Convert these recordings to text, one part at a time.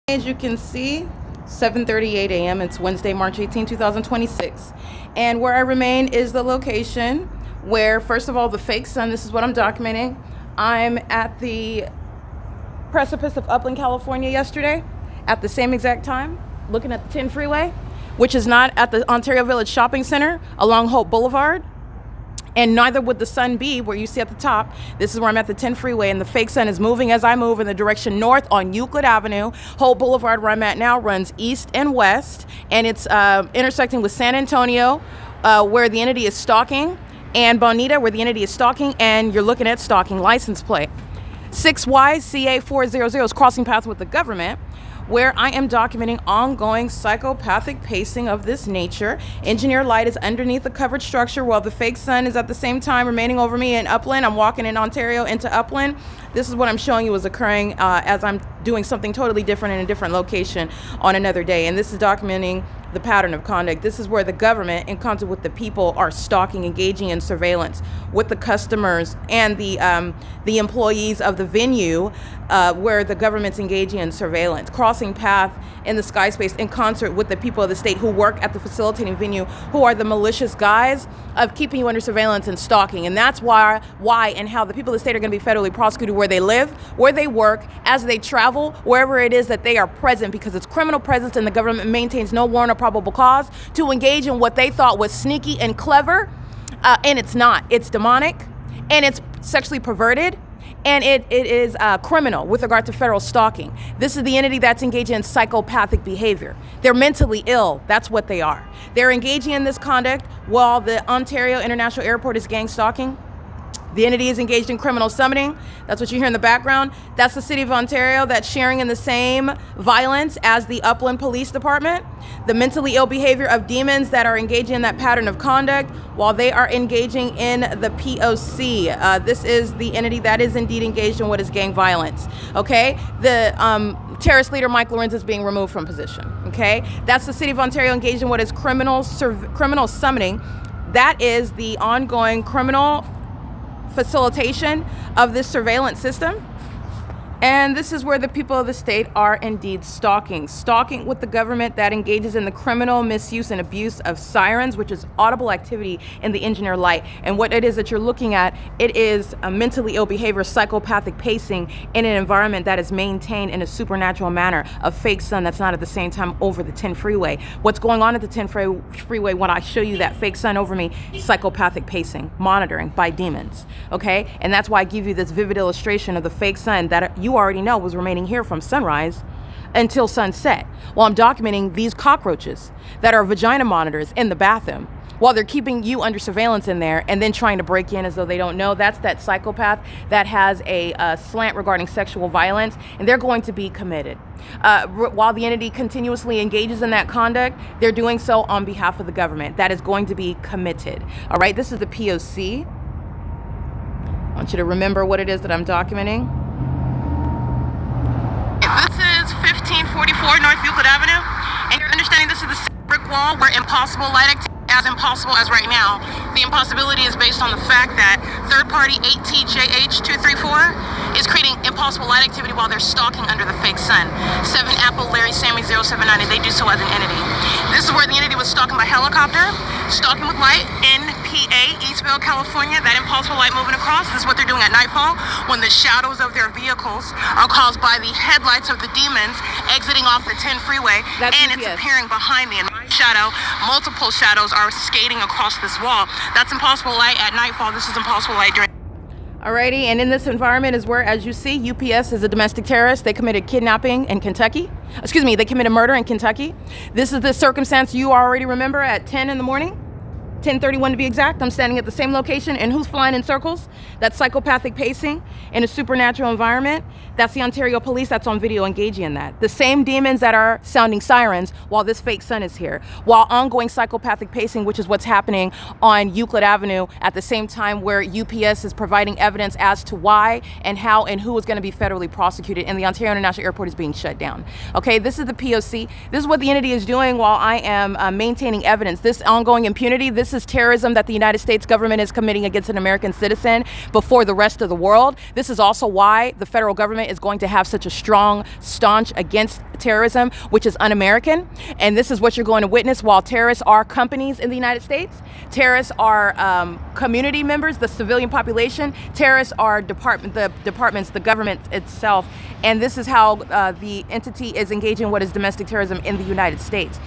As you can see, 7:38 a.m. It's Wednesday, March 18, 2026. And where I remain is the location where, first of all, the fake sun, this is what I'm documenting. I'm at the precipice of Upland, California yesterday at the same exact time, looking at the 10 freeway, which is not at the Ontario Village Shopping Center along HOLT Boulevard. And neither would the sun be where you see at the top. This is where I'm at the 10 freeway, and the fake sun is moving as I move in the direction north on Euclid Avenue. HOLT Boulevard, where I'm at now, runs east and west, and it's intersecting with San Antonio, where the entity is stalking, and Bonita, where the entity is stalking, and you're looking at stalking license plate. 6YCA400 is crossing paths with the government, where I am documenting ongoing psychopathic pacing of this nature. Engineer light is underneath the covered structure while the fake sun is at the same time remaining over me in Upland. I'm walking in Ontario into Upland. This is what I'm showing you is occurring as I'm doing something totally different in a different location on another day. And this is documenting the pattern of conduct. This is where the government, in concert with the people, are stalking, engaging in surveillance with the customers and the employees of the venue, where the government's engaging in surveillance, crossing path in the sky space in concert with the people of the state who work at the facilitating venue, who are the malicious guys of keeping you under surveillance and stalking. And that's why and how the people of the state are going to be federally prosecuted where they live, where they work, as they travel, wherever it is that they are present, because it's criminal presence and the government maintains no warrant or probable cause to engage in what they thought was sneaky and clever, and it's not. It's demonic, and it's sexually perverted, and it is criminal with regard to federal stalking. This is the entity that's engaging in psychopathic behavior. They're mentally ill. That's what they are. They're engaging in this conduct while the Ontario International Airport is gang stalking. The entity is engaged in criminal summoning. That's what you hear in the background. That's the city of Ontario that's sharing in the same violence as the Upland Police Department. The mentally ill behavior of demons that are engaging in that pattern of conduct while they are engaging in the P.O.C. This is the entity that is indeed engaged in what is gang violence. Okay? The terrorist leader Mike Lorenz is being removed from position. Okay? That's the city of Ontario engaged in what is criminal summoning. That is the ongoing criminal facilitation of this surveillance system. And this is where the people of the state are indeed stalking with the government that engages in the criminal misuse and abuse of sirens, which is audible activity in the engineer light. And what it is that you're looking at, it is a mentally ill behavior, psychopathic pacing in an environment that is maintained in a supernatural manner, a fake sun that's not at the same time over the 10 freeway. What's going on at the 10 freeway when I show you that fake sun over me? Psychopathic pacing, monitoring by demons, okay? And that's why I give you this vivid illustration of the fake sun that you already know was remaining here from sunrise until sunset, while I'm documenting these cockroaches that are vagina monitors in the bathroom while they're keeping you under surveillance in there and then trying to break in as though they don't know. That's that psychopath that has a slant regarding sexual violence, and they're going to be committed. While the entity continuously engages in that conduct, they're doing so on behalf of the government. That is going to be committed. All right, this is the P.O.C. I want you to remember what it is that I'm documenting. This is 1544 North Euclid Avenue, and you're understanding this is the brick wall where impossible light activity, as impossible as right now. The impossibility is based on the fact that third-party 8TJH234 is creating impossible light activity while they're stalking under the fake sun. 7 Apple Larry Sammy 079, and they do so as an entity. This is where the entity was stalking by helicopter, stalking with light in PA, Eastville, California. That impossible light moving across, this is what they're doing at nightfall when the shadows of their vehicles are caused by the headlights of the demons exiting off the 10 freeway. That's and it's appearing behind me. And my shadow, multiple shadows are skating across this wall. That's impossible light at nightfall. This is impossible light during. Alrighty, and in this environment is where, as you see, UPS is a domestic terrorist. They committed kidnapping in Kentucky. Excuse me, they committed murder in Kentucky. This is the circumstance you already remember at 10 in the morning. 10:31 to be exact. I'm standing at the same location, and who's flying in circles? That's psychopathic pacing in a supernatural environment. That's the Ontario Police that's on video engaging in that. The same demons that are sounding sirens while this fake sun is here. While ongoing psychopathic pacing, which is what's happening on Euclid Avenue at the same time where UPS is providing evidence as to why and how and who is going to be federally prosecuted, and the Ontario International Airport is being shut down. Okay, this is the P.O.C. This is what the entity is doing while I am maintaining evidence. This ongoing impunity, this this is terrorism that the United States government is committing against an American citizen before the rest of the world. This is also why the federal government is going to have such a strong staunch against terrorism, which is un-American. And this is what you're going to witness. While terrorists are companies in the United States, terrorists are community members, the civilian population. Terrorists are the departments, the government itself. And this is how the entity is engaging what is domestic terrorism in the United States.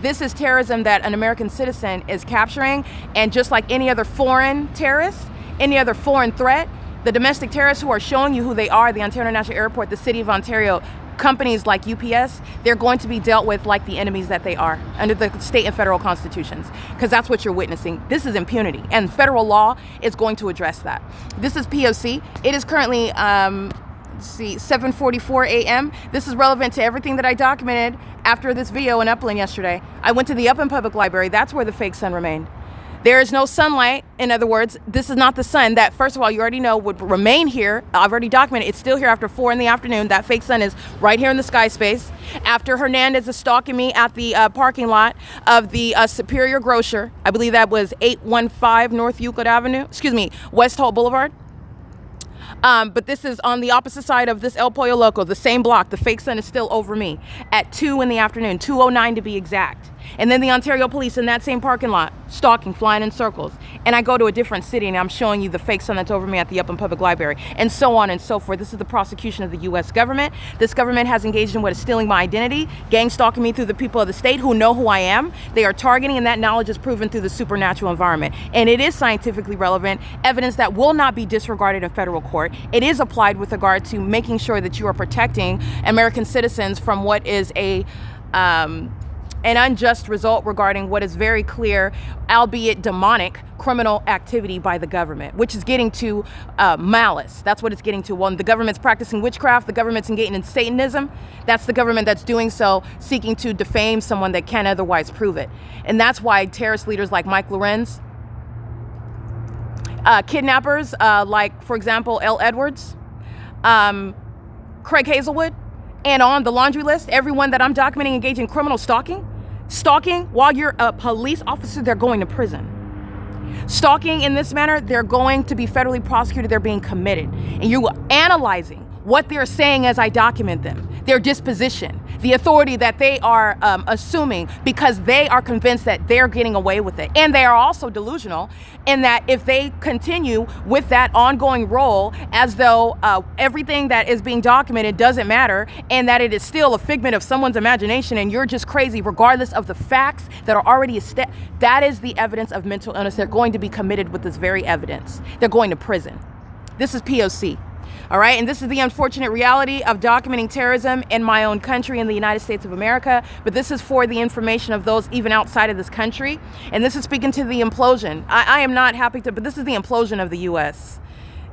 This is terrorism that an American citizen is capturing, and just like any other foreign terrorist, any other foreign threat, the domestic terrorists who are showing you who they are, the Ontario International Airport, the City of Ontario, companies like UPS, they're going to be dealt with like the enemies that they are under the state and federal constitutions, because that's what you're witnessing. This is impunity, and federal law is going to address that. This is P.O.C. It is currently 7:44 a.m. This is relevant to everything that I documented after this video in Upland yesterday. I went to the Upland Public Library. That's where the fake sun remained. There is no sunlight. In other words, this is not the sun that, first of all, you already know would remain here. I've already documented it's still here after 4 in the afternoon. That fake sun is right here in the sky space. After Hernandez is stalking me at the parking lot of the Superior Grocer, I believe that was 815 North Euclid Avenue, West Holt Boulevard. But this is on the opposite side of this El Pollo Loco, the same block. The fake sun is still over me at 2 in the afternoon, 2:09 to be exact. And then the Ontario police in that same parking lot, stalking, flying in circles. And I go to a different city and I'm showing you the fake sun that's over me at the Upland Public Library, and so on and so forth. This is the prosecution of the U.S. government. This government has engaged in what is stealing my identity, gang stalking me through the people of the state who know who I am. They are targeting, and that knowledge is proven through the supernatural environment. And it is scientifically relevant, evidence that will not be disregarded in federal court. It is applied with regard to making sure that you are protecting American citizens from what is an unjust result regarding what is very clear, albeit demonic, criminal activity by the government, which is getting to malice. That's what it's getting to. When the government's practicing witchcraft, the government's engaging in Satanism, that's the government that's doing so, seeking to defame someone that can't otherwise prove it. And that's why terrorist leaders like Mike Lorenz, kidnappers like, for example, L. Edwards, Craig Hazelwood, and on the laundry list, everyone that I'm documenting engaging in criminal stalking while you're a police officer, they're going to prison. Stalking in this manner, they're going to be federally prosecuted, they're being committed. And you're analyzing what they're saying as I document them, their disposition, the authority that they are assuming because they are convinced that they're getting away with it. And they are also delusional in that if they continue with that ongoing role as though everything that is being documented doesn't matter, and that it is still a figment of someone's imagination and you're just crazy regardless of the facts that are already established, that is the evidence of mental illness. They're going to be committed with this very evidence. They're going to prison. This is P.O.C. All right, and this is the unfortunate reality of documenting terrorism in my own country, in the United States of America. But this is for the information of those even outside of this country. And this is speaking to the implosion. I am not happy to, but this is the implosion of the U.S.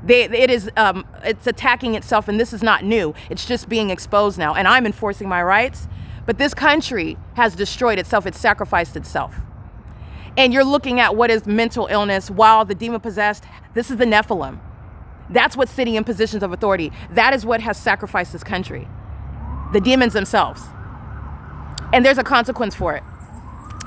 It's attacking itself, and this is not new. It's just being exposed now, and I'm enforcing my rights. But this country has destroyed itself. It's sacrificed itself. And you're looking at what is mental illness while the demon-possessed, this is the Nephilim. That's what's sitting in positions of authority. That is what has sacrificed this country. The demons themselves. And there's a consequence for it.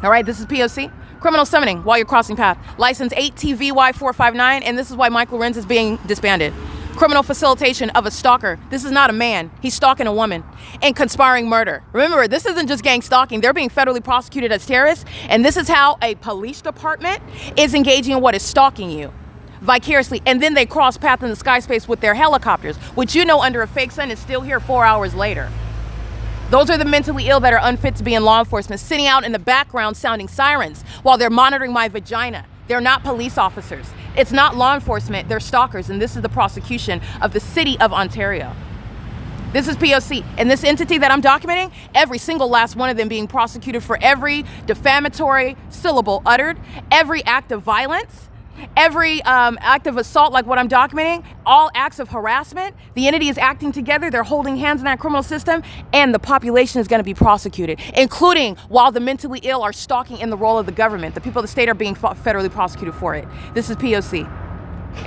All right, this is P.O.C. Criminal summoning while you're crossing path. License 8TVY459, and this is why Mike Lorenz is being disbanded. Criminal facilitation of a stalker. This is not a man. He's stalking a woman. And conspiring murder. Remember, this isn't just gang stalking. They're being federally prosecuted as terrorists. And this is how a police department is engaging in what is stalking you vicariously. And then they cross path in the sky space with their helicopters, which you know under a fake sun is still here 4 hours later. Those are the mentally ill that are unfit to be in law enforcement, sitting out in the background sounding sirens while they're monitoring my vagina. They're not police officers. It's not law enforcement. They're stalkers. And this is the prosecution of the city of Ontario. This is P.O.C. And this entity that I'm documenting, every single last one of them being prosecuted for every defamatory syllable uttered, every act of violence, every act of assault like what I'm documenting, all acts of harassment. The entity is acting together. They're holding hands in that criminal system, and the population is going to be prosecuted, including while the mentally ill are stalking in the role of the government. The people of the state are being federally prosecuted for it. This is P.O.C.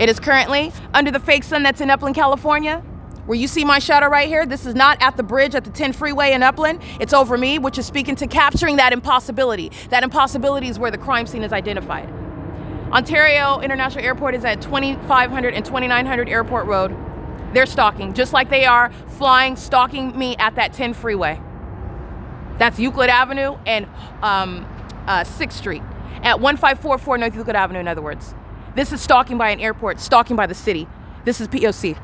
It is currently under the fake sun that's in Upland, California, Where you see my shadow right here, this is not at the bridge at the 10 freeway in Upland. It's over me, which is speaking to capturing that impossibility. That impossibility is where the crime scene is identified. Ontario International Airport is at 2500 and 2900 Airport Road. They're stalking, just like they are stalking me at that 10 freeway. That's Euclid Avenue and 6th Street. At 1544 North Euclid Avenue, in other words. This is stalking by an airport, stalking by the city. This is P.O.C.